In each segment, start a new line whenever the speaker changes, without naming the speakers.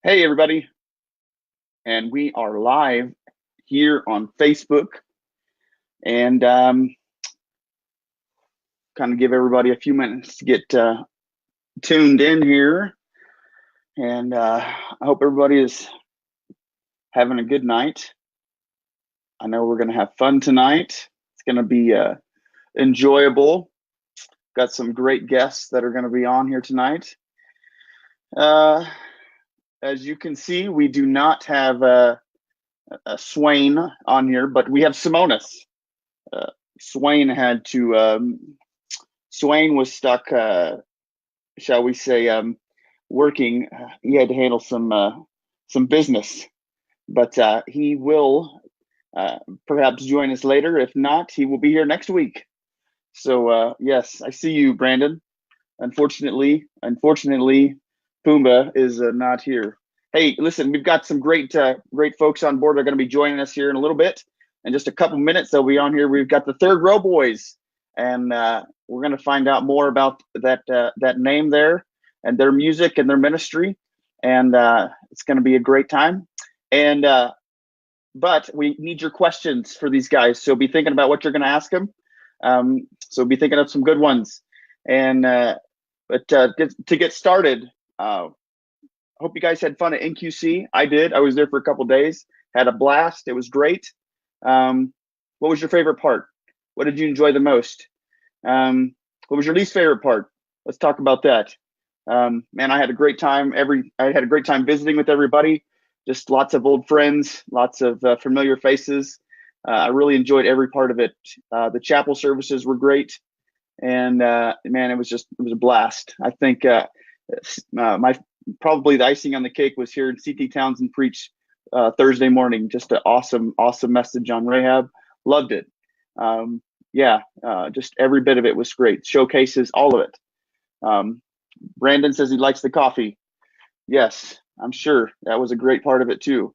Hey, everybody. And we are live here on Facebook. And kind of give everybody a few minutes to get tuned in here. And I hope everybody is having a good night. I know we're going to have fun tonight. It's going to be enjoyable. Got some great guests that are going to be on here tonight. As you can see, we do not have a Swain on here, but we have Simonis. Swain had to. Swain was stuck, shall we say, working. He had to handle some business, but he will perhaps join us later. If not, he will be here next week. So yes, I see you, Brandon. Unfortunately, Pumbaa is not here. Hey, listen, we've got some great folks on board. They're going to be joining us here in a little bit. In just a couple minutes, they'll be on here. We've got the Third Row Boys, and we're going to find out more about that name there and their music and their ministry. And it's going to be a great time. And but we need your questions for these guys. So be thinking about what you're going to ask them. So be thinking of some good ones. And but to get started, I hope you guys had fun at NQC. I did. I was there for a couple days. Had a blast. It was great. What was your favorite part? What did you enjoy the most? What was your least favorite part? Let's talk about that. Man, I had a great time. I had a great time visiting with everybody. Just lots of old friends, lots of familiar faces. I really enjoyed every part of it. The chapel services were great, and man, it was a blast. I think probably the icing on the cake was hearing C.T. Townsend preach Thursday morning. Just an awesome message on Rahab. Loved it. Just every bit of it was great. Showcases, all of it. Brandon says he likes the coffee. Yes, I'm sure that was a great part of it too.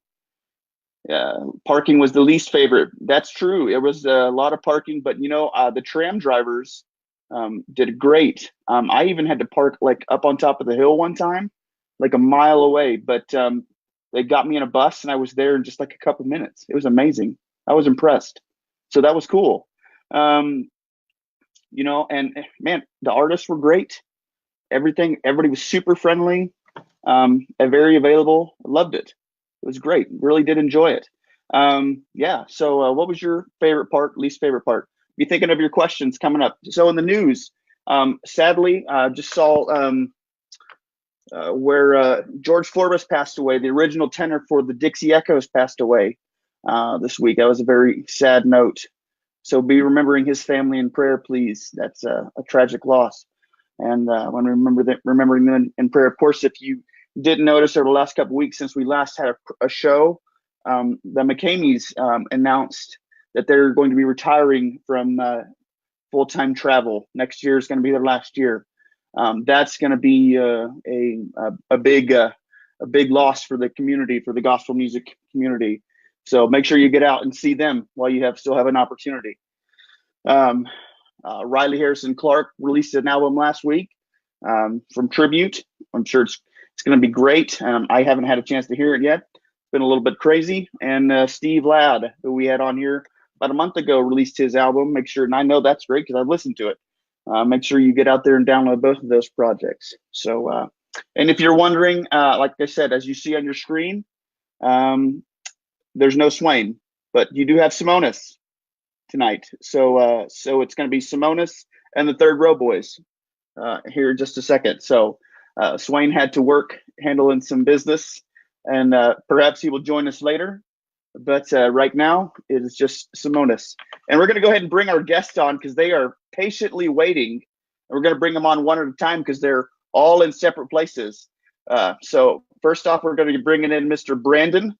Parking was the least favorite. That's true. It was a lot of parking, but the tram drivers did great. I even had to park like up on top of the hill one time, like a mile away, but they got me in a bus and I was there in just like a couple minutes. It was amazing. I was impressed. So that was cool. And man, the artists were great. Everybody was super friendly, and very available. I loved it. It was great. Really did enjoy it. So what was your favorite part, least favorite part? Be thinking of your questions coming up. So in the news, sadly, just saw where George Forbes passed away. The original tenor for the Dixie Echoes passed away this week. That was a very sad note. So be remembering his family in prayer, please. That's a tragic loss. And when remembering them in prayer, of course, if you didn't notice over the last couple of weeks since we last had a show, the McCameys announced that they're going to be retiring from full-time travel. Next year is going to be their last year. That's going to be a big loss for the community, for the gospel music community. So make sure you get out and see them while you still have an opportunity. Riley Harrison Clark released an album last week from Tribute. I'm sure it's going to be great. I haven't had a chance to hear it yet. It's been a little bit crazy. And Steve Ladd, who we had on here about a month ago, released his album. Make sure, and I know that's great because I've listened to it. Make sure you get out there and download both of those projects. So, and if you're wondering, like I said, as you see on your screen, there's no Swain, but you do have Simonis tonight. So it's going to be Simonis and the Third Row Boys here in just a second. So Swain had to work handling some business, and perhaps he will join us later. But right now, it is just Simonis. And we're going to go ahead and bring our guests on because they are patiently waiting. And we're going to bring them on one at a time because they're all in separate places. So first off, we're going to be bringing in Mr. Brandon.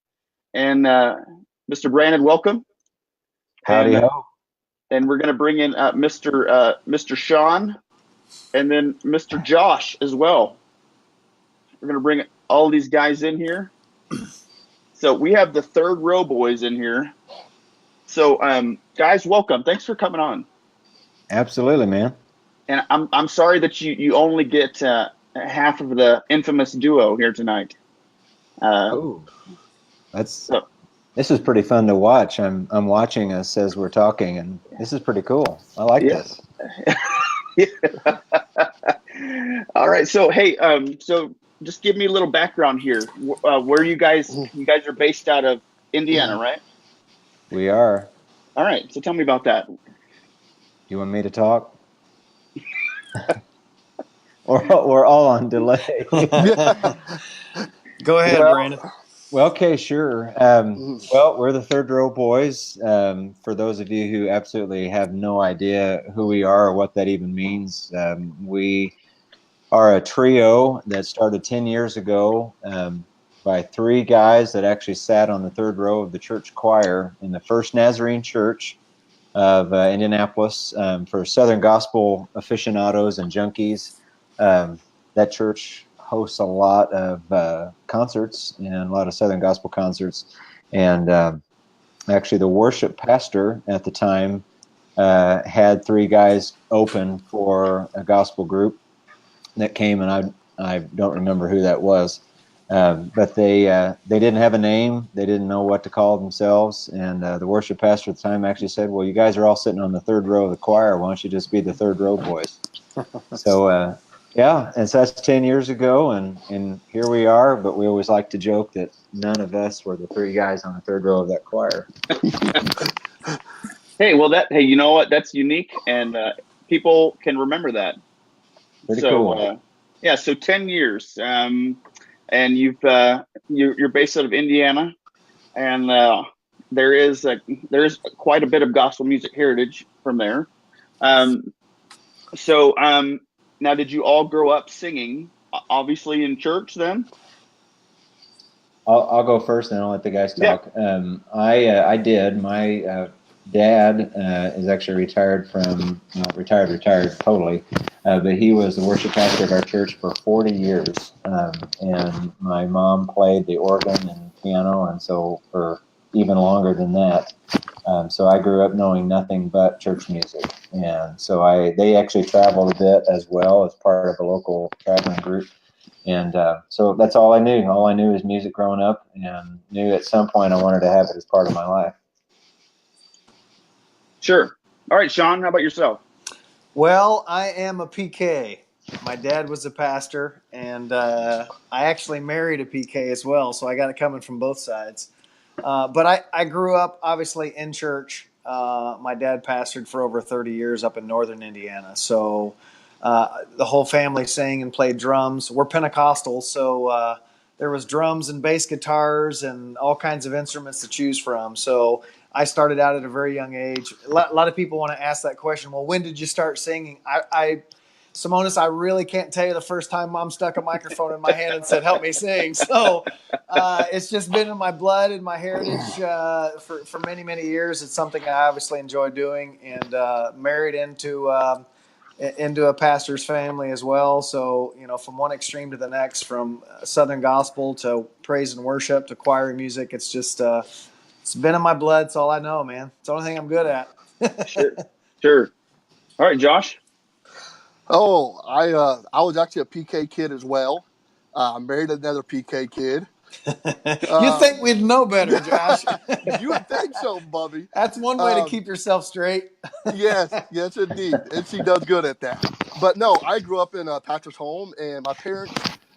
And Mr. Brandon, welcome.
Howdy ho.
And we're going to bring in Mr. Sean and then Mr. Josh as well. We're going to bring all these guys in here. So we have the Third Row Boys in here. So guys, welcome. Thanks for coming on.
Absolutely, man.
And I'm sorry that you only get half of the infamous duo here tonight.
Oh, that's
So
this is pretty fun to watch. I'm watching us as we're talking, and this is pretty cool. I like
yeah.
this.
All right. So hey, so just give me a little background here. Where you guys are based out of Indiana, right?
We are.
All right. So tell me about that.
You want me to talk? Or we're all on delay.
Yeah.
Go ahead,
Well,
Brandon.
okay, sure. Well, we're the Third Row Boys. For those of you who absolutely have no idea who we are or what that even means, we are a trio that started 10 years ago by three guys that actually sat on the third row of the church choir in the First Nazarene Church of Indianapolis for Southern Gospel aficionados and junkies. That church hosts a lot of concerts and a lot of Southern Gospel concerts. And actually, the worship pastor at the time had three guys open for a gospel group that came, and I don't remember who that was. But they didn't have a name. They didn't know what to call themselves. And the worship pastor at the time actually said, "Well, you guys are all sitting on the third row of the choir. Why don't you just be the Third Row Boys?" So yeah, and so that's 10 years ago, and here we are. But we always like to joke that none of us were the three guys on the third row of that choir.
Hey, well, hey, you know what? That's unique, and people can remember that.
Pretty
So
cool.
yeah, so 10 years, and you're based out of Indiana, and there is quite a bit of gospel music heritage from there. Um, so now, did you all grow up singing? Obviously in church, then?
I'll go first, and I'll let the guys
Yeah.
talk. I did. My dad is actually retired from retired totally, but he was the worship pastor of our church for 40 years, and my mom played the organ and piano, and so for even longer than that. So I grew up knowing nothing but church music, and so they actually traveled a bit as well as part of a local traveling group. And so that's all I knew. All I knew was music growing up, and knew at some point I wanted to have it as part of my life.
Sure. All right, Sean, how about yourself?
Well, I am a PK. My dad was a pastor, and I actually married a PK as well, so I got it coming from both sides. But I grew up obviously in church. My dad pastored for over 30 years up in northern Indiana. So the whole family sang and played drums. We're Pentecostal, so there was drums and bass guitars and all kinds of instruments to choose from. So I started out at a very young age. A lot of people want to ask that question. Well, when did you start singing? Simonis, I really can't tell you the first time Mom stuck a microphone in my hand and said, "Help me sing." So it's just been in my blood and my heritage for many, many years. It's something I obviously enjoy doing, and married into a pastor's family as well. So, from one extreme to the next, from Southern gospel to praise and worship to choir music, it's just it's been in my blood. It's all I know, man. It's the only thing I'm good at.
Sure. Sure. All right, Josh.
Oh, I was actually a PK kid as well. I married another PK kid.
You
Um,
think we'd know better, Josh?
you would think so, Bubby.
That's one way to
Um,
keep yourself straight.
yes, indeed, and she does good at that. But no, I grew up in a pastor's home, and my parents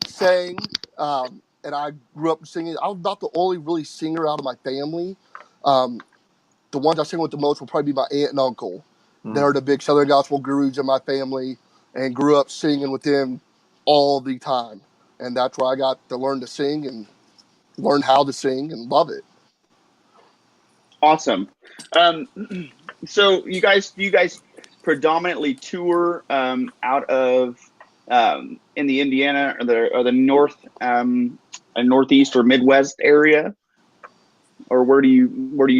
sang, and I grew up singing. I was about the only really singer out of my family. Um, the ones I sing with the most will probably be my aunt and uncle. They're the big Southern gospel gurus in my family, and grew up singing with them all the time. And that's where I got to learn to sing and learn how to sing and love it.
Awesome. Um, so you guys predominantly tour out of in the Indiana or the north northeast or Midwest area, or where do you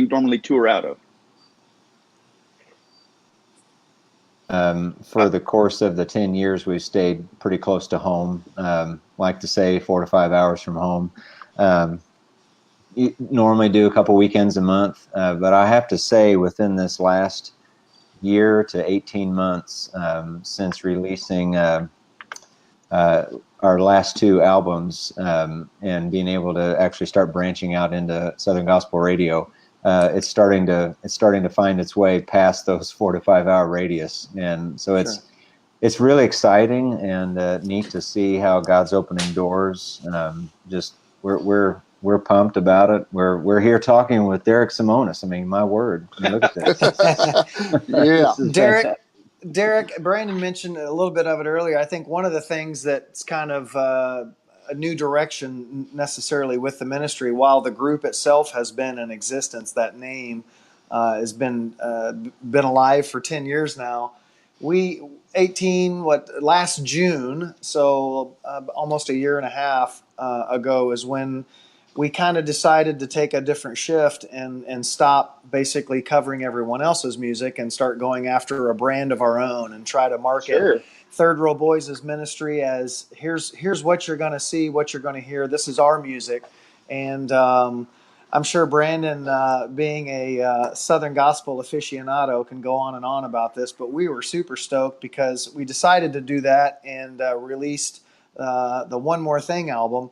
normally tour out of?
For the course of the 10 years, we've stayed pretty close to home. Like to say 4 to 5 hours from home. Um, you normally do a couple weekends a month, but I have to say within this last year to 18 months since releasing our our last two albums, and being able to actually start branching out into Southern Gospel radio, it's starting to find its way past those 4 to 5 hour radius, and so it's really exciting and neat to see how God's opening doors. Just we're pumped about it. We're here talking with Derek Simonis. I mean, my word! I mean, look at this.
Yeah,
This is
Derek, Brandon mentioned a little bit of it earlier. I think one of the things that's kind of a new direction necessarily with the ministry, while the group itself has been in existence, that name has been alive for 10 years now. Last June, so almost a year and a half ago, is when we kind of decided to take a different shift and stop basically covering everyone else's music and start going after a brand of our own and try to market Third Row Boys' ministry as here's what you're going to see, what you're going to hear. This is our music. And I'm sure Brandon, being a Southern Gospel aficionado, can go on and on about this, but we were super stoked because we decided to do that and released the One More Thing album.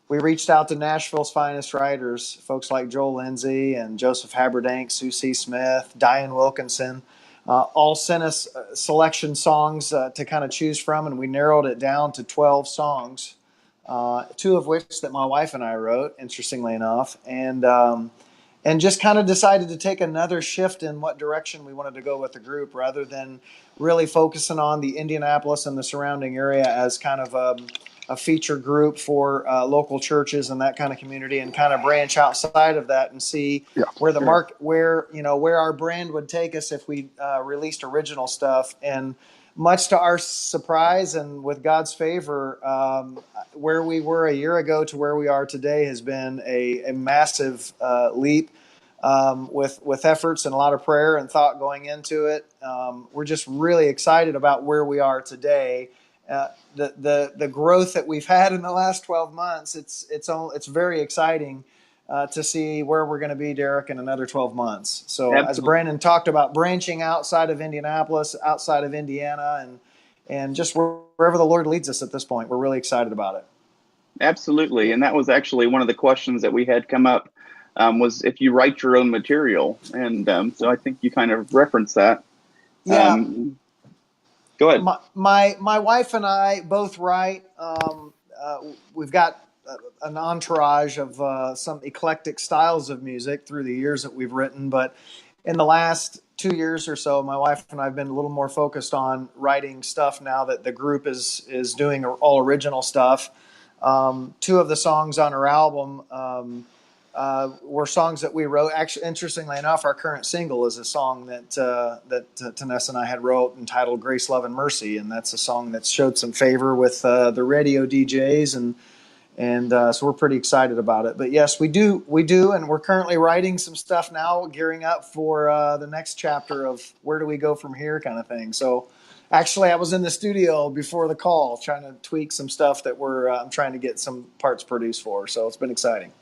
We reached out to Nashville's finest writers, folks like Joel Lindsay and Joseph Haberdank, Sue C. Smith, Diane Wilkinson, all sent us selection songs to kind of choose from, and we narrowed it down to 12 songs, 2 of which that my wife and I wrote, interestingly enough, and just kind of decided to take another shift in what direction we wanted to go with the group, rather than really focusing on the Indianapolis and the surrounding area as kind of a feature group for local churches and that kind of community, and kind of branch outside of that and see where the where our brand would take us if we released original stuff. And much to our surprise and with God's favor, where we were a year ago to where we are today has been a massive leap. With efforts and a lot of prayer and thought going into it. We're just really excited about where we are today. The growth that we've had in the last 12 months, it's very exciting to see where we're going to be, Derek, in another 12 months. So Absolutely. As Brandon talked about, branching outside of Indianapolis, outside of Indiana, and just wherever the Lord leads us at this point, we're really excited about it.
Absolutely. And that was actually one of the questions that we had come up, was if you write your own material. And so I think you kind of referenced that.
Yeah.
Go ahead.
My wife and I both write. We've got an entourage of some eclectic styles of music through the years that we've written. But in the last 2 years or so, my wife and I have been a little more focused on writing stuff now that the group is doing all original stuff. 2 of the songs on her album were songs that we wrote. Actually, interestingly enough, our current single is a song that Tanessa and I had wrote entitled "Grace, Love, and Mercy," and that's a song that's showed some favor with the radio DJs, and so we're pretty excited about it. But yes, we do, and we're currently writing some stuff now, gearing up for the next chapter of where do we go from here, kind of thing. So. Actually, I was in the studio before the call trying to tweak some stuff that I'm trying to get some parts produced for. So it's been exciting.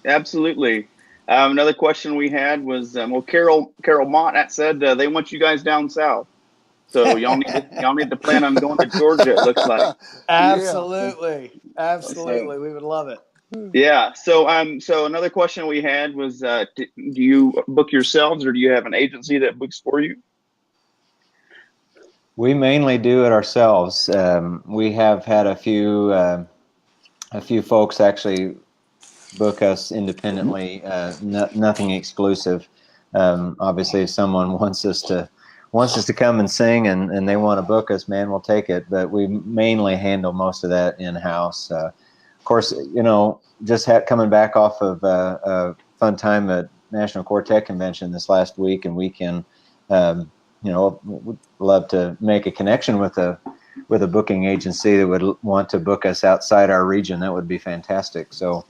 Absolutely. Another question we had was, Carol Mott said they want you guys down south, so y'all need to plan on going to Georgia. It looks like.
Absolutely, we would love it.
Yeah. So another question we had was, do you book yourselves or do you have an agency that books for you?
We mainly do it ourselves. We have had a few folks actually book us independently, nothing exclusive. Obviously, if someone wants us to come and sing and they want to book us, man, we'll take it. But we mainly handle most of that in-house. Of course, just coming back off of a fun time at National Quartet Convention this last week and weekend. Would love to make a connection with a booking agency that would want to book us outside our region. That would be fantastic. So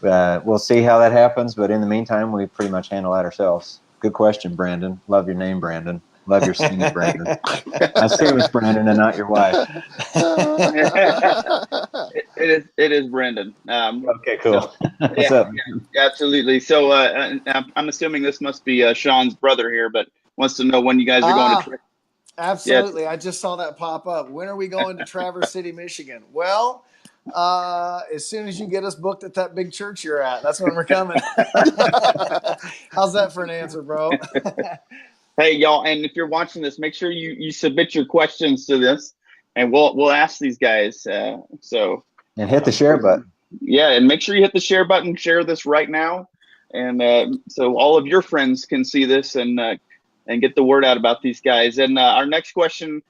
we'll see how that happens. But in the meantime, we pretty much handle that ourselves. Good question, Brandon. Love your name, Brandon. Love your singing, Brandon. I say with Brandon and not your wife.
It is Brandon.
Okay, cool.
Yeah, absolutely. So I'm assuming this must be Sean's brother here, but wants to know when you guys are going to
Absolutely. I just saw that pop up. When are we going to Traverse City, Michigan? Well, as soon as you get us booked at that big church you're at, that's when we're coming. How's that for an answer, bro?
Hey, y'all, and if you're watching this, make sure you submit your questions to this, and we'll ask these guys.
And hit the share button.
Yeah, and make sure you hit the share button. Share this right now, and so all of your friends can see this and get the word out about these guys. And our next question,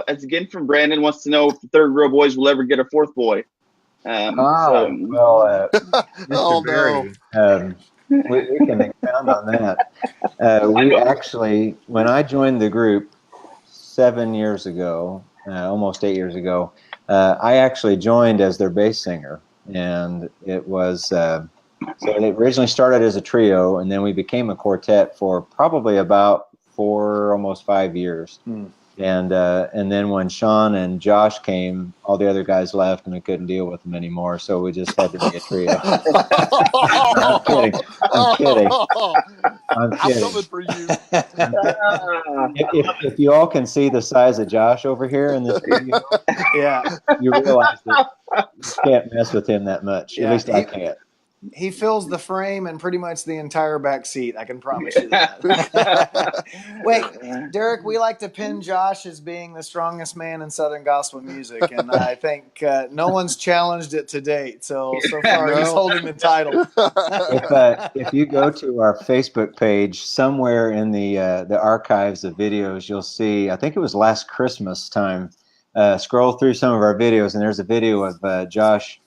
is again from Brandon, wants to know if the Third Row Boys will ever get a fourth boy.
Well, Mr.
Oh,
Berry, we can expound on that. We actually, when I joined the group 7 years ago, almost 8 years ago, I actually joined as their bass singer, and it was so it originally started as a trio, and then we became a quartet for probably about 4, almost 5 years. And then when Sean and Josh came, all the other guys left, and we couldn't deal with them anymore. So we just had to be a trio. I'm kidding.
I'm coming for you.
If you all can see the size of Josh over here in the studio, you realize that you can't mess with him that much. At least I can't.
He fills the frame and pretty much the entire back seat. I can promise you that. Wait, Derek, we like to pin Josh as being the strongest man in Southern gospel music, and I think no one's challenged it to date. So far, he's holding the title.
If you go to our Facebook page, somewhere in the archives of videos, you'll see. I think it was last Christmas time. Scroll through some of our videos, and there's a video of Josh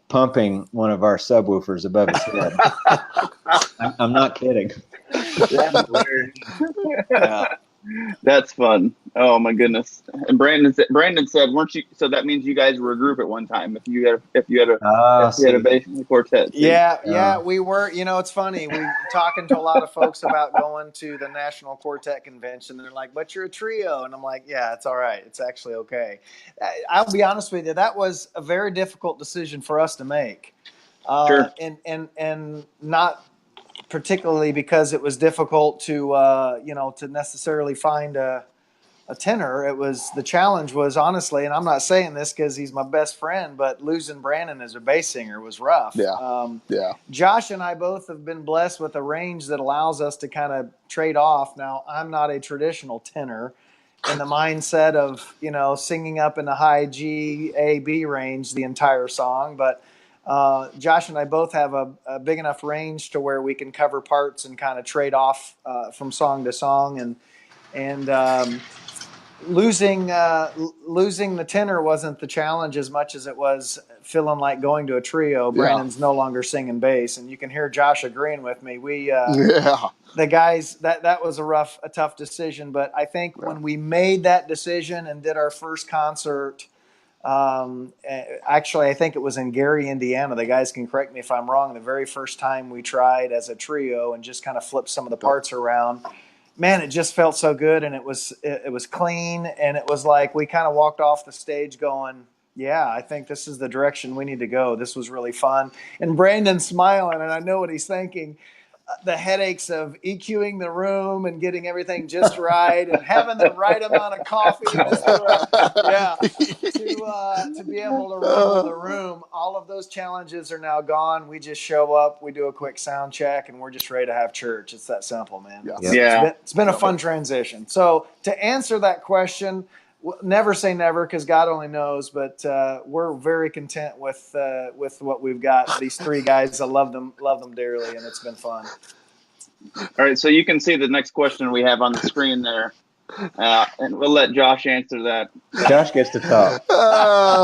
pumping one of our subwoofers above his head. I'm not kidding.
That's fun. Oh my goodness! And Brandon said, "Weren't you?" So that means you guys were a group at one time. If you had a bass quartet.
Yeah, we were. You know, it's funny. We were talking to a lot of folks about going to the National Quartet Convention. And they're like, "But you're a trio," and I'm like, "Yeah, it's all right. It's actually okay." I'll be honest with you. That was a very difficult decision for us to make.
Sure.
And not particularly because it was difficult to to necessarily find a tenor. It was, the challenge was, honestly, and I'm not saying this because he's my best friend, but losing Brandon as a bass singer was rough. Josh and I both have been blessed with a range that allows us to kind of trade off. Now, I'm not a traditional tenor in the mindset of singing up in the high G, A, B range the entire song, but Josh and I both have a big enough range to where we can cover parts and kind of trade off from song to song. And losing the tenor wasn't the challenge as much as it was feeling like going to a trio. Brandon's no longer singing bass, and you can hear Josh agreeing with me. The guys, that was a tough decision. But I think when we made that decision and did our first concert, actually, I think it was in Gary, Indiana. The guys can correct me if I'm wrong. The very first time we tried as a trio and just kind of flipped some of the parts around, man, it just felt so good, and it was clean, and it was like we kind of walked off the stage going, yeah, I think this is the direction we need to go. This was really fun. And Brandon's smiling, and I know what he's thinking. The headaches of EQing the room and getting everything just right and having the right amount of coffee to be able to run the room. All of those challenges are now gone. We just show up, we do a quick sound check, and we're just ready to have church. It's that simple, man. It's been a fun transition. So to answer that question, never say never, because God only knows, but we're very content with what we've got. These three guys, I love them dearly, and it's been fun.
All right, so you can see the next question we have on the screen there, and we'll let Josh answer that.
Josh gets to talk.
I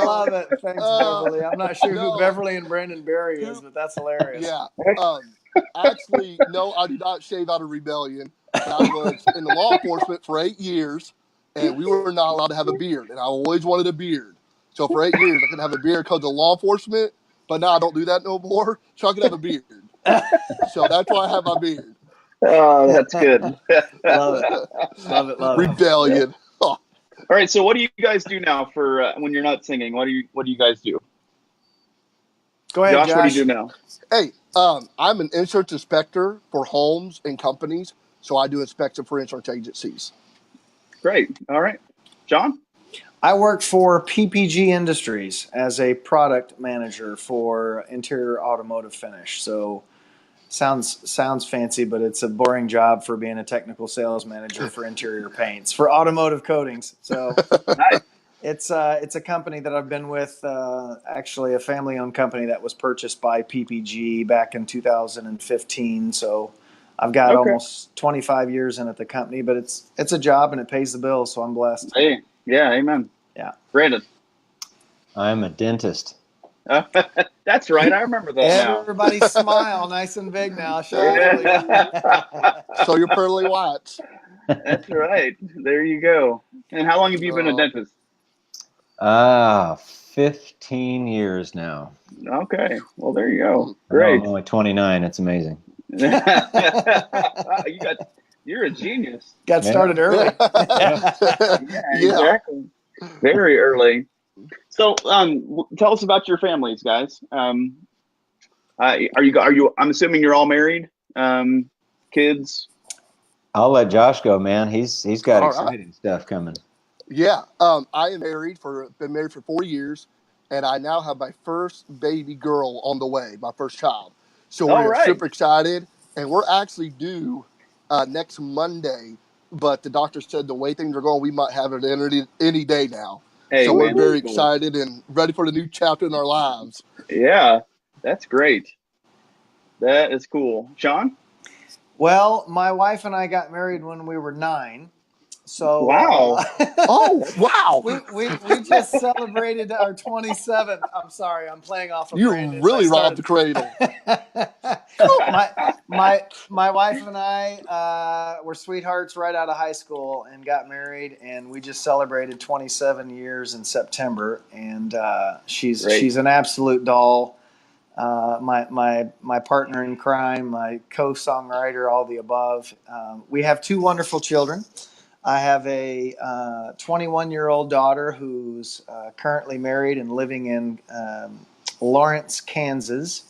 love it. Thanks, Beverly. I'm not sure who Beverly and Brandon Berry is, but that's hilarious.
Actually, no, I did not shave out of rebellion. I was in the law enforcement for 8 years, and we were not allowed to have a beard, and I always wanted a beard. So for 8 years, I could have a beard because of law enforcement, but now I don't do that no more, so I can have a beard. So that's why I have my beard.
Oh, that's good.
Love it.
Rebellion.
All right, so what do you guys do now for when you're not singing? What do you guys do?
Go ahead,
Josh. What do you do now?
Hey, I'm an insurance inspector for homes and companies. So I do inspection for insurance agencies.
Great. All right. John?
I work for PPG Industries as a product manager for interior automotive finish. So sounds fancy, but it's a boring job for being a technical sales manager for interior paints for automotive coatings. So
Nice.
it's a company that I've been with, actually a family-owned company that was purchased by PPG back in 2015. So I've got
Okay.
almost 25 years in at the company, but it's a job and it pays the bills, so I'm blessed.
Hey, yeah, amen.
Yeah.
Brandon?
I'm a dentist.
That's right. I remember that now.
Everybody smile nice and big now.
Yeah.
So you're pearly whites.
That's right. There you go. And how long have you been a dentist?
15 years now.
Okay. Well, there you go.
I'm
Great.
only 29. It's amazing.
You're a genius.
Got started early.
Yeah, exactly. Very early. So, tell us about your families, guys. Are you? I'm assuming you're all married. Kids.
I'll let Josh go, man. He's got
All
exciting stuff coming.
Yeah. I am been married for 4 years, and I now have my first baby girl on the way, my first child. So
All
we're
right.
super excited, and we're actually due next Monday. But the doctor said the way things are going, we might have it any day now.
Hey,
So we're
man,
very
that's cool.
excited and ready for the new chapter in our lives.
Yeah, that's great. That is cool. Sean?
Well, my wife and I got married when we were 9. So
Wow.
Oh, wow.
we just celebrated our 27th. I'm sorry, I'm playing off of
You
Brandon.
really robbed the cradle.
my wife and I were sweethearts right out of high school and got married, and we just celebrated 27 years in September. And she's an absolute doll. My partner in crime, my co-songwriter, all the above. We have 2 wonderful children. I have a 21-year-old daughter who's currently married and living in Lawrence, Kansas,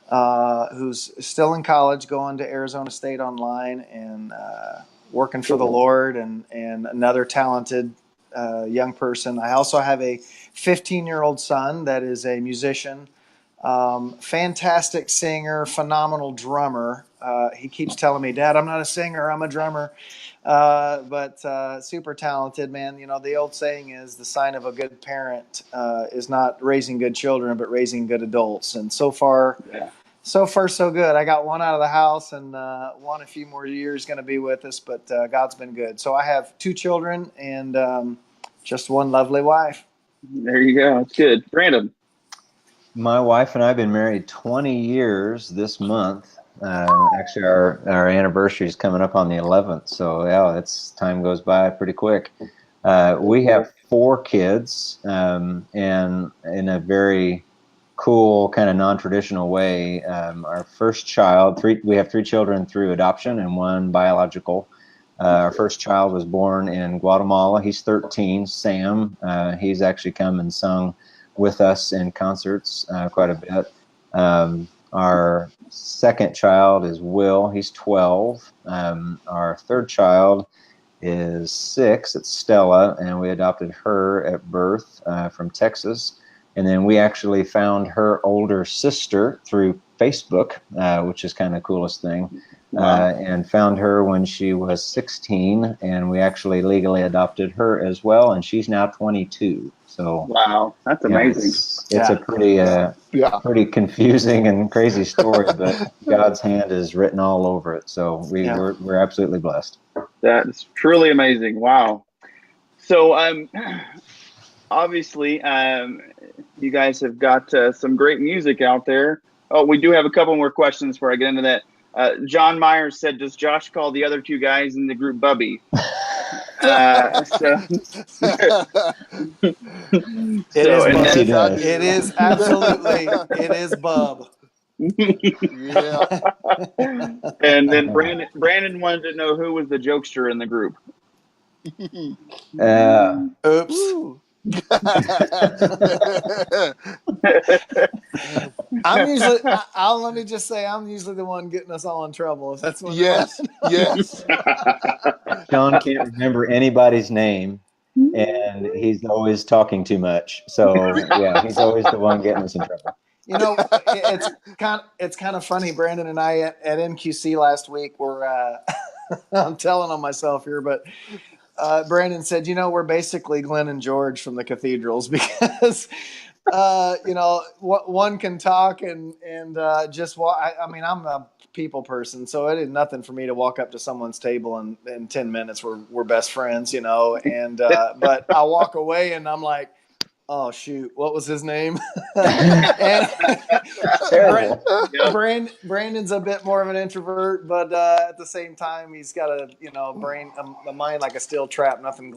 who's still in college, going to Arizona State online and working for the Lord, and another talented young person. I also have a 15-year-old son that is a musician. Fantastic singer, phenomenal drummer. He keeps telling me, "Dad, I'm not a singer, I'm a drummer." But super talented, man. You know, the old saying is the sign of a good parent is not raising good children, but raising good adults. And so far, so good. I got one out of the house, and one a few more years going to be with us, but God's been good. So I have 2 children and just one lovely wife.
There you go. It's good. Brandon?
My wife and I have been married 20 years this month. Actually, our anniversary is coming up on the 11th. So, yeah, time goes by pretty quick. We have 4 kids, and in a very cool, kind of non-traditional way. Our first child, we have 3 children through adoption and 1 biological. Our first child was born in Guatemala. He's 13, Sam. He's actually come and sung with us in concerts quite a bit. Our second child is Will. He's 12. Our third child is 6. It's Stella, and we adopted her at birth from Texas. And then we actually found her older sister through Facebook, which is kind of the coolest thing. And found her when she was 16, and we actually legally adopted her as well, and she's now 22. So
wow, that's amazing.
It's a pretty confusing and crazy story, but God's hand is written all over it. So we're absolutely blessed.
That's truly amazing. Wow. So obviously you guys have got some great music out there. Oh, we do have a couple more questions before I get into that. John Myers said, "Does Josh call the other 2 guys in the group Bubby?"
It is absolutely. It is Bub.
Yeah.
And then Brandon wanted to know who was the jokester in the group.
Oops. I'm usually. I'll let me just say I'm usually the one getting us all in trouble. If that's what.
Yes, yes.
Sean can't remember anybody's name, and he's always talking too much. So yeah, he's always the one getting us in trouble.
You know, it's kind of funny. Brandon and I at NQC last week were. I'm telling on myself here, but Brandon said, we're basically Glenn and George from the Cathedrals because. One can talk and just walk. I mean, I'm a people person, so it is nothing for me to walk up to someone's table and in 10 minutes we're best friends, and but I walk away and I'm like, oh shoot, what was his name? And
Terrible.
Brandon's a bit more of an introvert, but at the same time, he's got a a mind like a steel trap. Nothing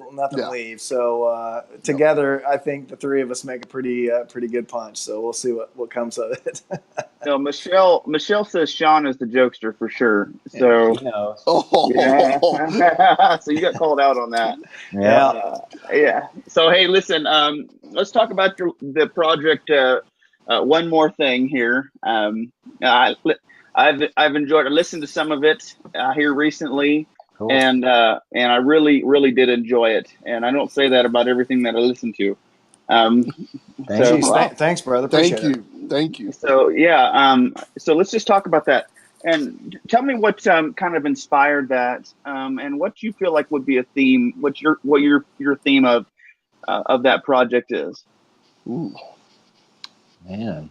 leaves. So together, I think the three of us make a pretty good punch. So we'll see what comes of it.
No, Michelle says Sean is the jokester for sure. So yeah. So you got called out on that.
Yeah.
So hey, listen. Let's talk about the project. One more thing here. I've enjoyed. I listened to some of it here recently, cool. and I really did enjoy it. And I don't say that about everything that I listen to.
Thanks, brother. Appreciate it.
Thank you.
So yeah. So let's just talk about that. And tell me what kind of inspired that, and what you feel like would be a theme. What your theme of that project is.
Ooh. Man,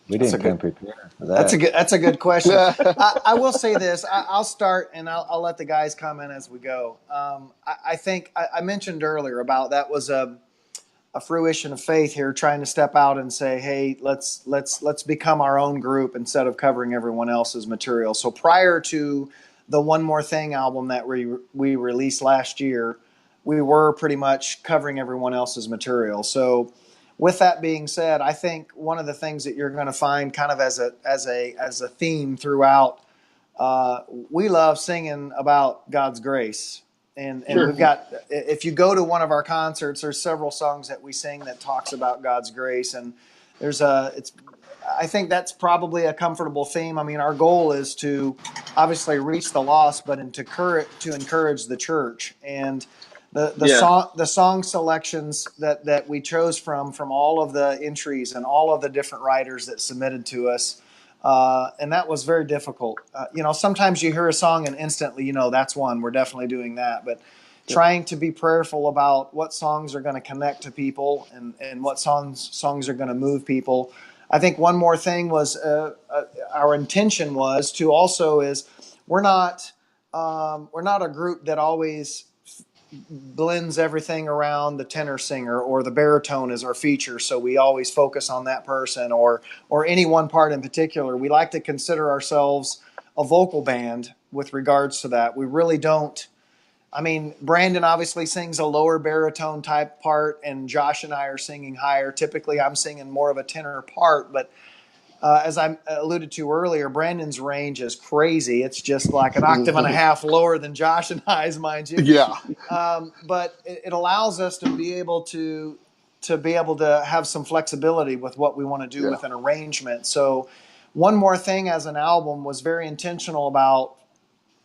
we didn't come prepared for that.
That's a good question. I will say this. I'll start and I'll let the guys comment as we go. I think I mentioned earlier about that was a fruition of faith here, trying to step out and say, hey, let's become our own group instead of covering everyone else's material. So prior to the One More Thing album that we released last year, we were pretty much covering everyone else's material. So with that being said, I think one of the things that you're going to find kind of as a theme throughout, we love singing about God's grace. And sure. We've got, if you go to one of our concerts, there's several songs that we sing that talks about God's grace. And I think that's probably a comfortable theme. I mean, our goal is to obviously reach the lost, but to encourage the church. And the song selections that we chose from all of the entries and all of the different writers that submitted to us, and that was very difficult. Sometimes you hear a song and instantly, that's one. We're definitely doing that. But trying to be prayerful about what songs are going to connect to people and what songs are going to move people. I think one more thing was our intention was to also is we're not a group that always blends everything around the tenor singer or the baritone as our feature, so we always focus on that person or any one part in particular. We like to consider ourselves a vocal band with regards to that. We really don't. I mean, Brandon obviously sings a lower baritone type part, and Josh and I are singing higher. Typically, I'm singing more of a tenor part, but as I alluded to earlier, Brandon's range is crazy. It's just like an octave and a half lower than Josh and I's, mind you.
Yeah.
But it allows us to be able to have some flexibility with what we want to do with an arrangement. So One More Thing as an album was very intentional about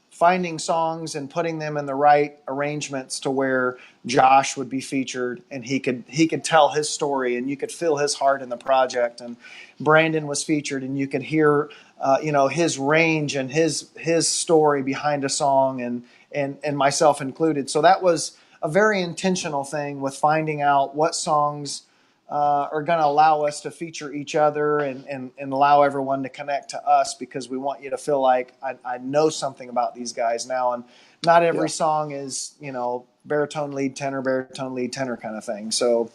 finding songs and putting them in the right arrangements to where Josh would be featured and he could tell his story and you could feel his heart in the project. And Brandon was featured and you could hear, his range and his story behind a song and myself included. So that was a very intentional thing with finding out what songs are going to allow us to feature each other and allow everyone to connect to us, because we want you to feel like I know something about these guys now. And not every song is, baritone lead tenor kind of thing. So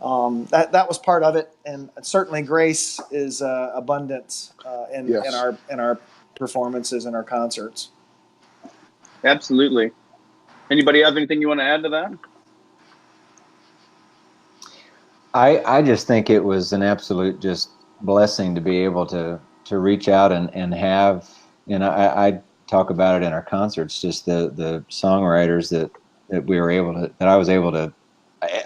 that was part of it. And certainly grace is abundance in our performances and our concerts.
Absolutely. Anybody have anything you want to add to that?
I just think it was an absolute just blessing to be able to reach out and have, I talk about it in our concerts, just the songwriters that we were able to, that I was able to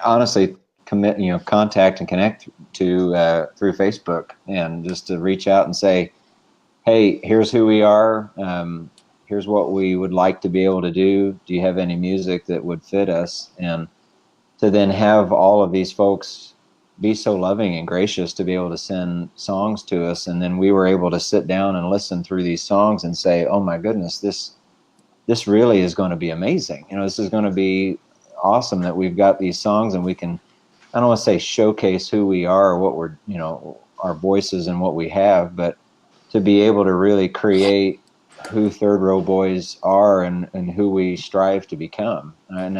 honestly contact and connect to through Facebook, and just to reach out and say, hey, here's who we are. Here's what we would like to be able to do. Do you have any music that would fit us? And to then have all of these folks be so loving and gracious to be able to send songs to us. And then we were able to sit down and listen through these songs and say, oh my goodness, this really is going to be amazing. This is going to be awesome that we've got these songs, and we can, I don't want to say showcase who we are or what we're, our voices and what we have, but to be able to really create who Third Row Boys are and who we strive to become. And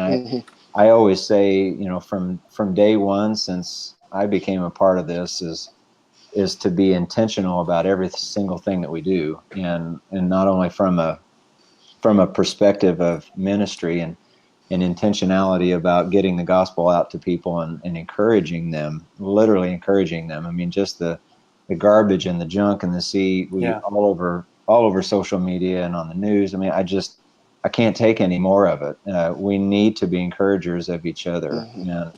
I always say, from day one, since I became a part of this, is to be intentional about every single thing that we do, and not only from a perspective of ministry and intentionality about getting the gospel out to people and encouraging them, literally encouraging them. I mean, just the garbage and the junk and the seed all over social media and on the news. I mean, I can't take any more of it. We need to be encouragers of each other.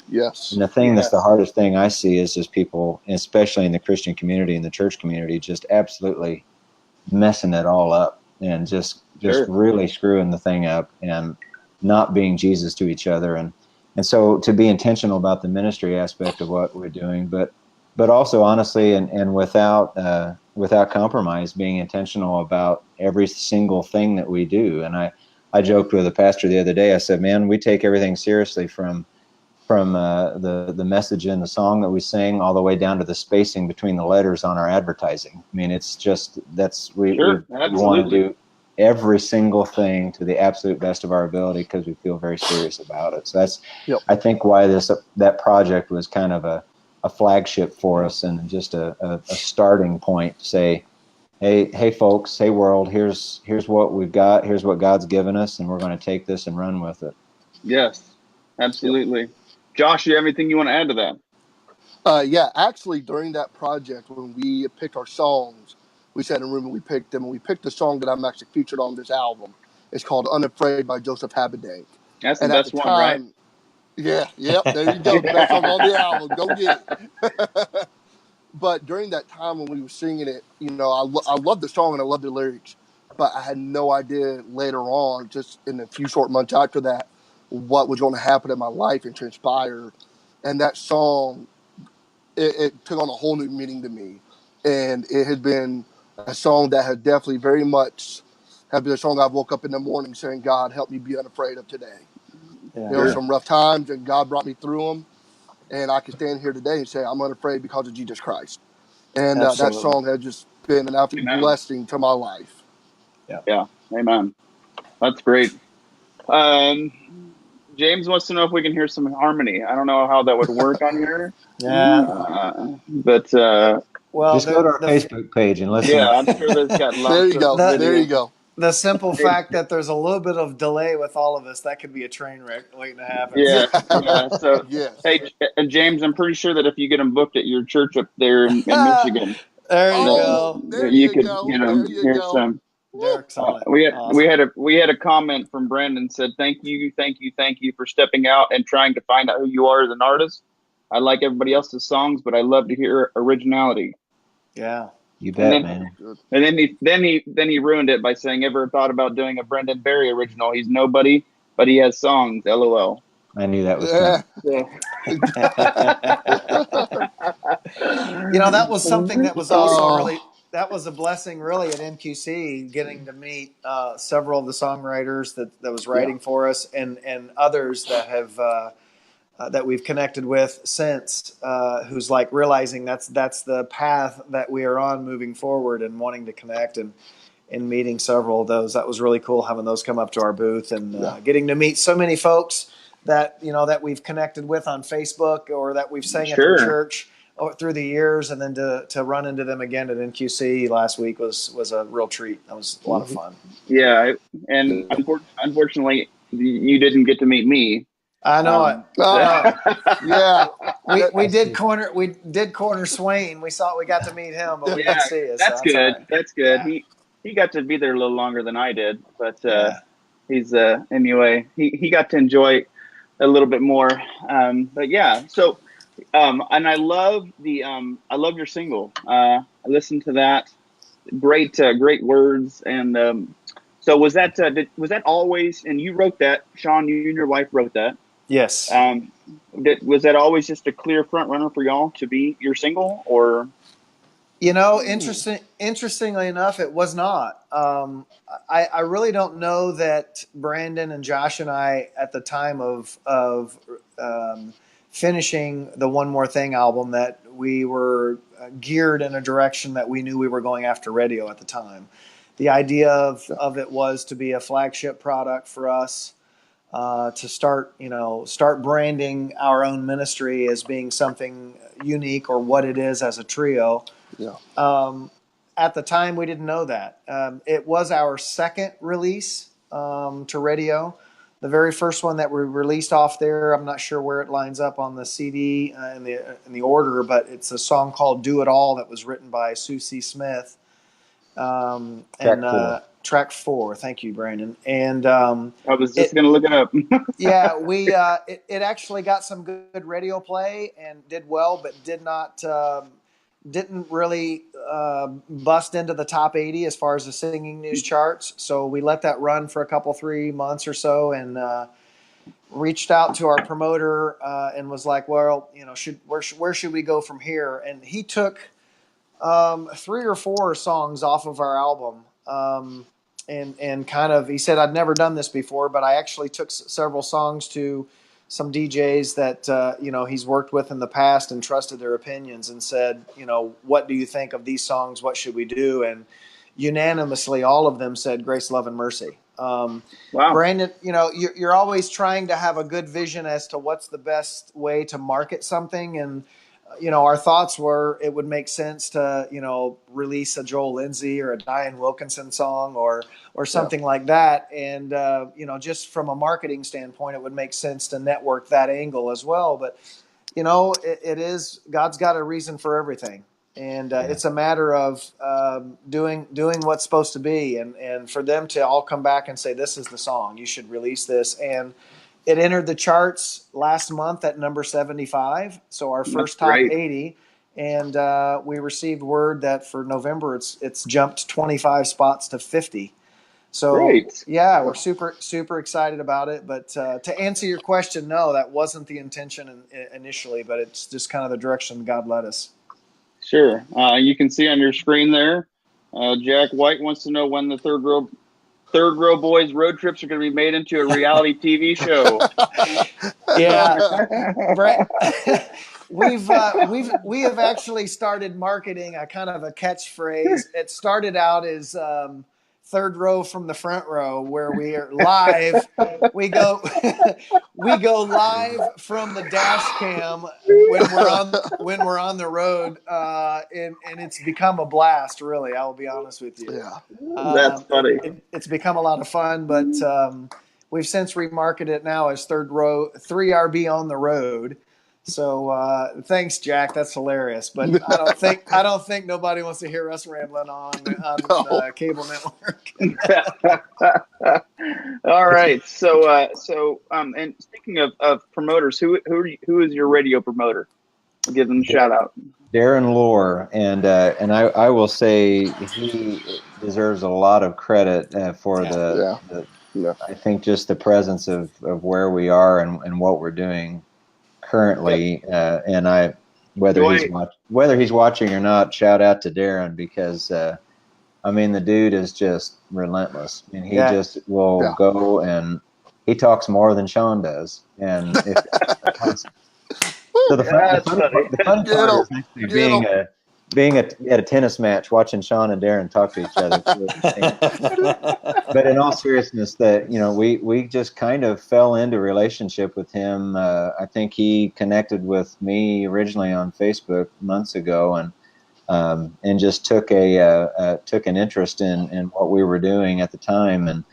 Yes.
And the thing that's the hardest thing I see is just people, especially in the Christian community and the church community, just absolutely messing it all up and just really screwing the thing up and not being Jesus to each other. And so to be intentional about the ministry aspect of what we're doing, but also honestly and without compromise, being intentional about every single thing that we do. And I joked with a pastor the other day. I said, man, we take everything seriously from the message in the song that we sing all the way down to the spacing between the letters on our advertising. I mean, it's just, we want to do every single thing to the absolute best of our ability because we feel very serious about it. So that's, I think, why that project was kind of a flagship for us, and just a starting point to say, hey folks, hey world, here's what we've got, here's what God's given us, and we're going to take this and run with it.
Yes, absolutely. Josh, you have anything you want to add to that?
Actually, during that project, when we picked our songs, we sat in a room and we picked them, and we picked the song that I'm actually featured on this album. It's called Unafraid by Joseph Habedank.
That's the best one, right?
Yeah, there you go. The best song on the album. Go get it. But during that time when we were singing it, I loved the song and I loved the lyrics, but I had no idea later on, just in a few short months after that, what was going to happen in my life and transpire. And that song, it took on a whole new meaning to me. And it has been a song that has definitely very much have been a song I woke up in the morning saying, God, help me be unafraid of today. There were some rough times, and God brought me through them. And I can stand here today and say I'm unafraid because of Jesus Christ. And that song has just been an absolute blessing to my life.
Yeah. Amen. That's great. James wants to know if we can hear some harmony. I don't know how that would work on here. But
just go to our Facebook page and listen.
Yeah, I'm sure there's got lots.
There you go.
The simple fact that there's a little bit of delay with all of us, that could be a train wreck waiting to happen.
Yeah. So, hey, and James, I'm pretty sure that if you get them booked at your church up there in Michigan,
there you go.
You could hear some. We had a comment from Brandon said, thank you for stepping out and trying to find out who you are as an artist. I like everybody else's songs, but I love to hear originality.
Yeah.
You bet, man.
And then he ruined it by saying, ever thought about doing a Brendan Barry original? He's nobody, but he has songs. LOL.
I knew that was coming.
That was something that was also really, that was a blessing really at NQC, getting to meet several of the songwriters that was writing for us, and others that have that we've connected with since, who's like realizing that's the path that we are on moving forward, and wanting to connect and meeting several of those. That was really cool, having those come up to our booth and getting to meet so many folks that that we've connected with on Facebook, or that we've sang at the church through the years, and then to run into them again at NQC last week was a real treat. That was a lot of fun.
Yeah, and unfortunately, you didn't get to meet me.
I know
it.
We did corner Swain. We got to meet him, but we didn't see it.
That's good.
Right.
That's good. Yeah. He got to be there a little longer than I did, but he's anyway. He got to enjoy a little bit more. But yeah, so And I love I love your single. I listened to that. Great, great words. And so was that was that always? And you wrote that, Sean. You and your wife wrote that.
Yes.
Um, was that always just a clear front runner for y'all to be your single, or?
Interestingly enough, it was not. I really don't know that Brandon and Josh and I, at the time of finishing the One More Thing album, that we were geared in a direction that we knew we were going after radio at the time. The idea of it was to be a flagship product for us, to start branding our own ministry as being something unique, or what it is as a trio.
Yeah.
At the time, we didn't know that. It was our second release to radio. The very first one that we released off there, I'm not sure where it lines up on the CD in the order, but it's a song called "Do It All" that was written by Susie Smith.
Track 4.
Track 4. Thank you, Brandon. And
I was just going to look it up.
yeah, it actually got some good radio play and did well, but didn't really bust into the top 80 as far as the singing news charts. So we let that run for 3 months or so, and reached out to our promoter and was like, well, where should we go from here? And he took 3 or 4 songs off of our album. And kind of, he said, I'd never done this before, but I actually took several songs to some DJs that, he's worked with in the past and trusted their opinions, and said, what do you think of these songs? What should we do? And unanimously, all of them said Grace, Love, and Mercy.
Wow.
Brandon, you're always trying to have a good vision as to what's the best way to market something. And our thoughts were it would make sense to, release a Joel Lindsay or a Diane Wilkinson song or something like that. And, just from a marketing standpoint, it would make sense to network that angle as well. But, it is, God's got a reason for everything. And it's a matter of doing what's supposed to be. And for them to all come back and say, this is the song, you should release this. And it entered the charts last month at number 75, so our first top 80, and we received word that for November it's jumped 25 spots to 50. So
Great.
Yeah, we're super excited about it. But to answer your question, no, that wasn't the intention initially, but it's just kind of the direction God led us.
Sure. You can see on your screen there, Jack White wants to know when the Third Row Boys road trips are going to be made into a reality TV show.
Yeah, we have actually started marketing a kind of a catchphrase. It started out as third row from the front row, where we are live. We go live from the dash cam when we're on the road, and it's become a blast. Really, I will be honest with you.
Yeah,
that's funny.
It's become a lot of fun, but we've since remarketed it now as third row 3RB on the road. So thanks, Jack. That's hilarious. But I don't think nobody wants to hear us rambling on the cable network.
All right. So and speaking of promoters, who is your radio promoter? Give them a shout out.
Darren Lohr, and I will say he deserves a lot of credit for I think just the presence of where we are and what we're doing currently, and whether he's watching or not, shout out to Darren, because the dude is just relentless. I mean, he just will go, and he talks more than Sean does, and so the fun part is actually being at a tennis match, watching Sean and Darren talk to each other. But in all seriousness, that we just kind of fell into a relationship with him. I think he connected with me originally on Facebook months ago, and just took an interest in what we were doing at the time,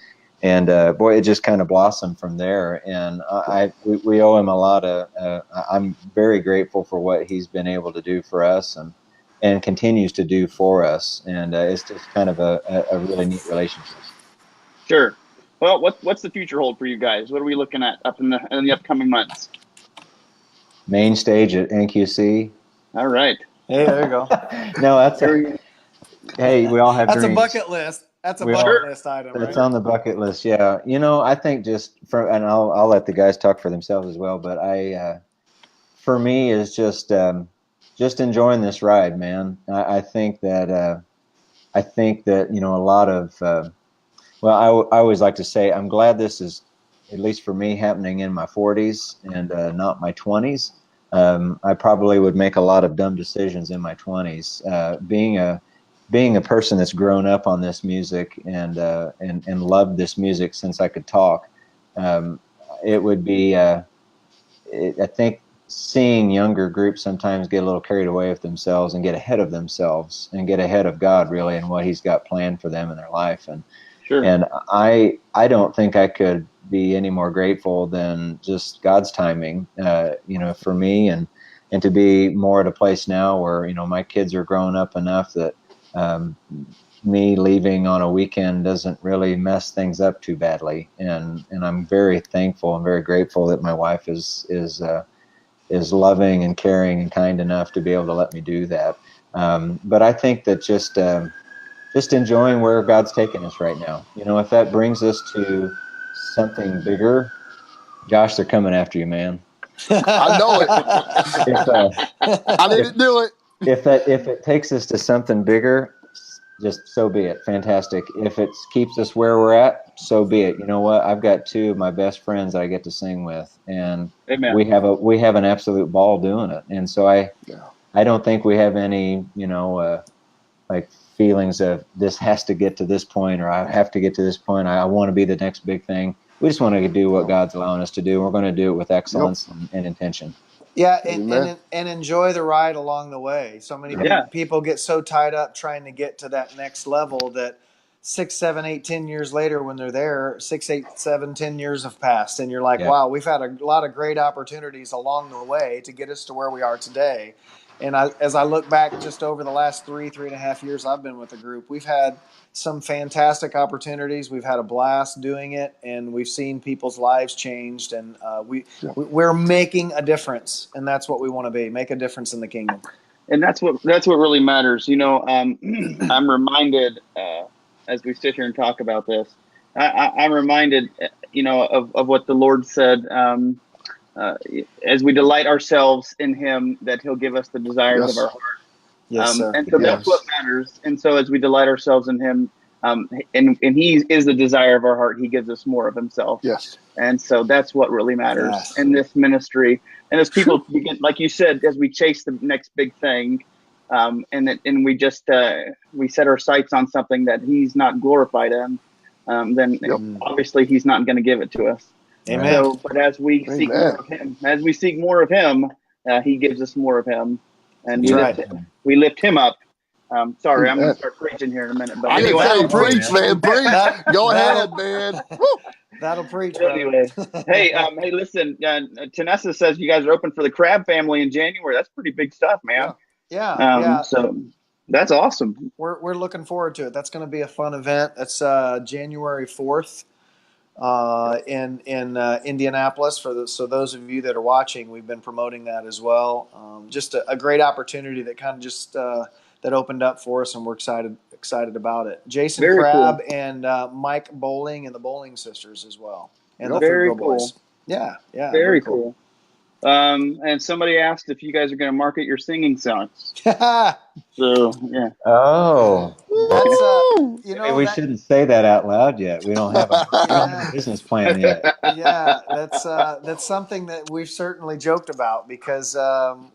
and boy, it just kind of blossomed from there. And we owe him a lot of. I'm very grateful for what he's been able to do for us, and continues to do for us. And it's just kind of a really neat relationship.
Sure. Well, what's the future hold for you guys? What are we looking at up in the upcoming months?
main stage at NQC.
All right.
Hey, there you go.
No, that's hey, we all have
That's
dreams.
a bucket list. That's a
We
bucket
all-
list item,
That's
right?
on the bucket list. Yeah. I think and I'll let the guys talk for themselves as well, but for me is just enjoying this ride, man. I think that a lot of I always like to say I'm glad this is, at least for me, happening in my 40s and not my 20s. I probably would make a lot of dumb decisions in my 20s. Being a person that's grown up on this music and loved this music since I could talk, it would be. I think seeing younger groups sometimes get a little carried away with themselves and get ahead of themselves and get ahead of God, really, and what He's got planned for them in their life.
Sure.
And I don't think I could be any more grateful than just God's timing, for me, and to be more at a place now where my kids are growing up enough that me leaving on a weekend doesn't really mess things up too badly. And I'm very thankful and very grateful that my wife is loving and caring and kind enough to be able to let me do that. But I think that just enjoying where God's taking us right now. If that brings us to something bigger, Josh, they're coming after you, man.
I know it. I need to do it.
If it takes us to something bigger, just so be it. Fantastic. If it keeps us where we're at, so be it. You know what? I've got two of my best friends that I get to sing with, and
Amen.
we have an absolute ball doing it. And so I don't think we have any like feelings of this has to get to this point, or I have to get to this point. I want to be the next big thing. We just want to do what God's allowing us to do. We're going to do it with excellence and intention.
Yeah, and enjoy the ride along the way. So many people get so tied up trying to get to that next level that 6, 7, 8, 10 years later, when they're there, 6, 8, 7, 10 years have passed, and you're like, wow, we've had a lot of great opportunities along the way to get us to where we are today. And as I look back just over the last 3.5 years I've been with the group, we've had some fantastic opportunities. We've had a blast doing it, and we've seen people's lives changed, and we're making a difference, and that's what we want to be, make a difference in the kingdom.
And that's what really matters. I'm reminded as we sit here and talk about this, I'm reminded, of what the Lord said. As we delight ourselves in Him, that He'll give us the desires of our heart.
Yes, sir.
And so that's what matters. And so as we delight ourselves in Him, and He is the desire of our heart, He gives us more of Himself.
Yes.
And so that's what really matters in this ministry. And as people begin, like you said, as we chase the next big thing, and we just we set our sights on something that He's not glorified in, then obviously He's not going to give it to us.
Amen.
So, but as we seek more of Him, He gives us more of Him, and we lift Him up. Sorry, I'm going to start preaching here in a minute. But
anyway, preach, man, preach. Go ahead, man.
That'll preach.
Anyway, hey, listen. Tanessa says you guys are open for the Crab family in January. That's pretty big stuff, man.
Yeah.
So that's awesome.
We're looking forward to it. That's going to be a fun event. That's January 4th. In Indianapolis. So those of you that are watching, we've been promoting that as well. Just a great opportunity that kind of just that opened up for us, and we're excited about it. Jason Crabb and Mike Bowling and the Bowling sisters as well, and the
very
cool boys. Yeah,
very cool. And somebody asked if you guys are going to market your singing songs. So yeah.
Oh,
that's
we shouldn't say that out loud yet. We don't have a business plan yet.
Yeah, that's something that we've certainly joked about because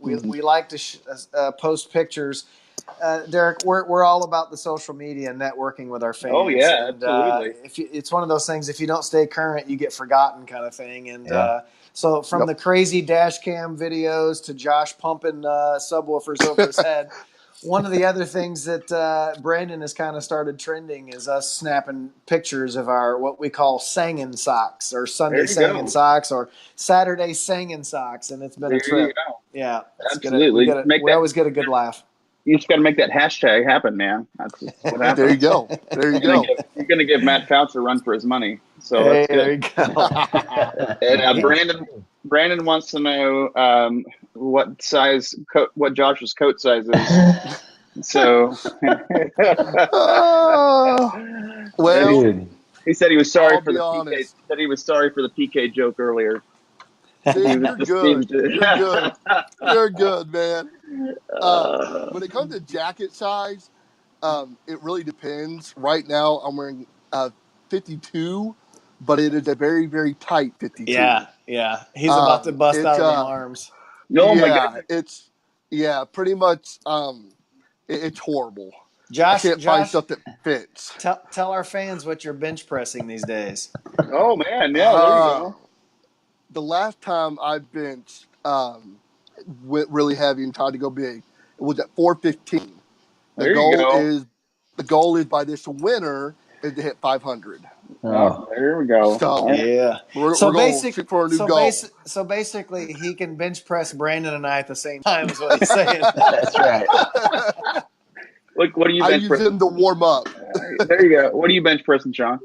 we like to post pictures. Derek, we're all about the social media and networking with our fans.
Oh yeah, absolutely.
It's one of those things. If you don't stay current, you get forgotten, kind of thing. And so from the crazy dash cam videos to Josh pumping subwoofers over his head, one of the other things that Brandon has kind of started trending is us snapping pictures of our what we call singing socks, or Sunday singing socks, or Saturday singing socks, and it's been a trip. Yeah,
absolutely.
We always get a good laugh.
You just got to make that hashtag happen, man. That's what happens.
There you go.
You're going to give Matt Fouts a run for his money. So
there you go.
And Brandon wants to know what Josh's coat size is. So,
well,
Dude.
he said he was sorry
I'll
for
be
the PK.
honest.
Said he was sorry for the PK joke earlier.
See,
He was
you're
just
good.
seemed to-
You're good. You're good, man.
Uh,
When it comes to jacket size, it really depends. Right now, I'm wearing 52, but it is a very, very tight 52.
Yeah. He's about to bust out of them arms.
oh my
Yeah,
goodness.
it's pretty much. It's horrible. I
Josh,
can't find stuff that fits.
tell our fans what you're bench pressing these days.
Oh man, yeah, there you go.
The last time I benched went really heavy and tried to go big, it was at 415.
There you go.
The goal is by this winter is to hit 500.
Oh, there we go.
So
Yeah.
we're going to shoot for a new goal.
So basically, he can bench press Brandon and I at the same time. Is what he's saying.
That's right.
Look, what are you
I
bench
use
pressing?
him to warm up.
There you go. What are you bench pressing, Sean?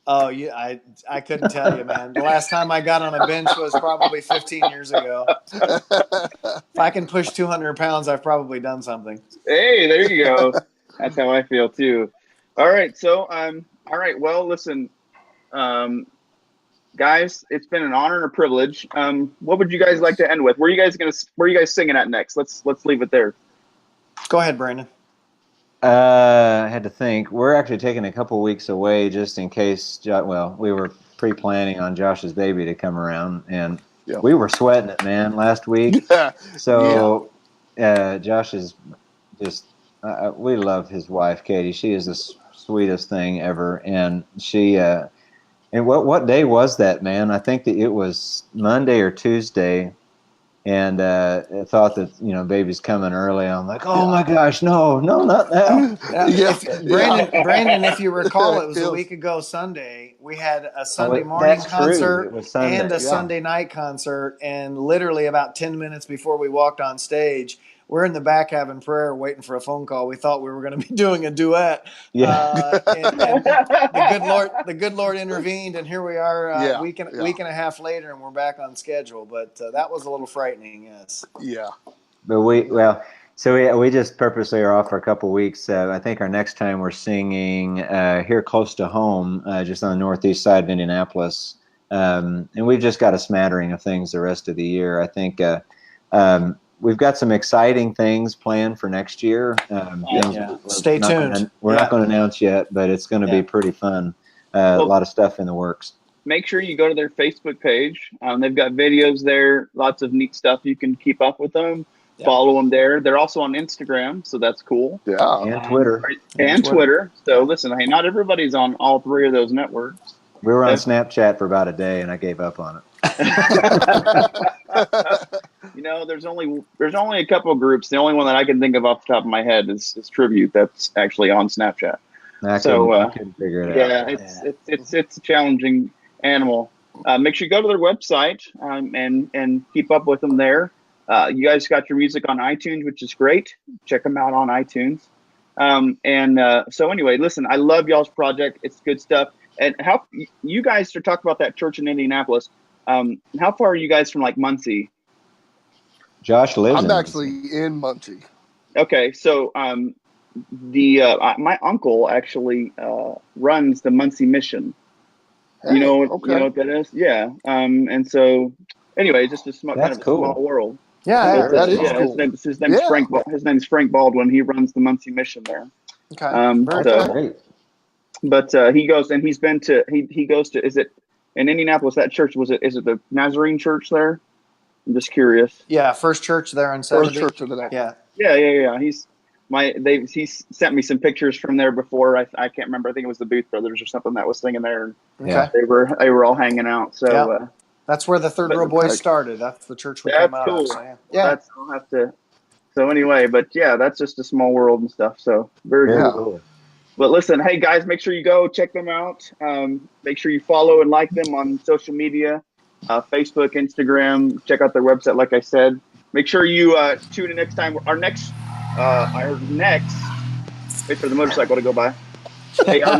Oh, yeah, I couldn't tell you, man. The last time I got on a bench was probably 15 years ago. If I can push 200 pounds, I've probably done something.
Hey, there you go. That's how I feel too. All right, so all right. Well, listen, guys, it's been an honor and a privilege. What would you guys like to end with? Where are you guys singing at next? Let's leave it there.
Go ahead, Brandon.
I had to think. We're actually taking a couple weeks away just in case. Well, we were pre-planning on Josh's baby to come around, and we were sweating it, man, last week. So, Josh is just. We love his wife, Katie. She is the sweetest thing ever, and she. And what day was that, man? I think that it was Monday or Tuesday. And I thought that, baby's coming early. I'm like, oh my gosh, no, not now.
Brandon, if you recall, it was a week ago Sunday. We had a Sunday morning concert and a Sunday night concert. And literally about 10 minutes before we walked on stage, we're in the back having prayer, waiting for a phone call. We thought we were going to be doing a duet.
Yeah.
And the good Lord intervened, and here we are a week and a half later, and we're back on schedule. But that was a little frightening, yes.
Yeah.
But we just purposely are off for a couple weeks. I think our next time we're singing here close to home, just on the northeast side of Indianapolis. And we've just got a smattering of things the rest of the year. I think we've got some exciting things planned for next year.
Stay tuned.
We're not going to announce yet, but it's going to be pretty fun. A lot of stuff in the works.
Make sure you go to their Facebook page. They've got videos there, lots of neat stuff. You can keep up with them. Yeah. Follow them there. They're also on Instagram, so that's cool.
Yeah,
and Twitter.
And Twitter. So listen, hey, not everybody's on all three of those networks.
We were on Snapchat for about a day, and I gave up on it.
There's only a couple of groups. The only one that I can think of off the top of my head is Tribute. That's actually on Snapchat. I couldn't figure it out. Yeah, it's a challenging animal. Make sure you go to their website and keep up with them there. You guys got your music on iTunes, which is great. Check them out on iTunes. So anyway, listen, I love y'all's project. It's good stuff. And how you guys are talking about that church in Indianapolis? How far are you guys from like Muncie?
Josh lives.
I'm actually in Muncie.
Okay, so my uncle actually runs the Muncie Mission.
Hey,
you know what that is? Yeah. And so anyway, just a small world.
Yeah, that is cool.
His name's Frank. His name's Frank Baldwin. He runs the Muncie Mission there.
Okay.
Great.
But he goes and he's been to he goes to, is it in Indianapolis? That church is it the Nazarene church there? I'm just curious.
Yeah, First Church there in 70.
First Church of the night.
Yeah. He sent me some pictures from there before. I can't remember. I think it was the Booth Brothers or something that was singing there.
Okay.
They were all hanging out. So
that's where the Third Row Boys started. That's the church we came out of.
So anyway, but yeah, that's just a small world and stuff. So very cool. But listen, hey guys, make sure you go check them out. Make sure you follow and like them on social media, Facebook, Instagram. Check out their website, like I said. Make sure you tune in next time. Our next. Wait for the motorcycle to go by. Hey, our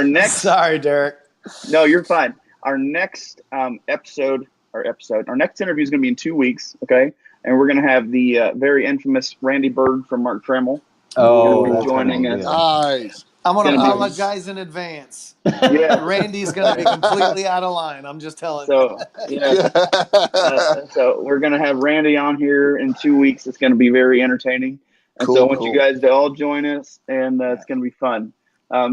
next.
Sorry, Derek.
No, you're fine. our next our next interview is going to be in 2 weeks. Okay. And we're going to have the very infamous Randy Bird from Mark Trammell.
Oh,
Be
that's
joining
gonna be
us.
good.
Nice.
I'm going to
Gonna be-
apologize in advance.
Yeah.
Randy's going to be completely out of line. I'm just telling you.
So, yeah. So we're going to have Randy on here in 2 weeks. It's going to be very entertaining. And so I want you guys to all join us, and it's going to be fun.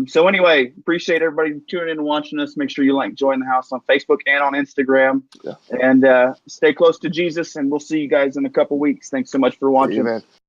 So anyway, appreciate everybody tuning in and watching us. Make sure you Join the House on Facebook and on Instagram.
Yeah.
And stay close to Jesus, and we'll see you guys in a couple weeks. Thanks so much for watching.
Amen.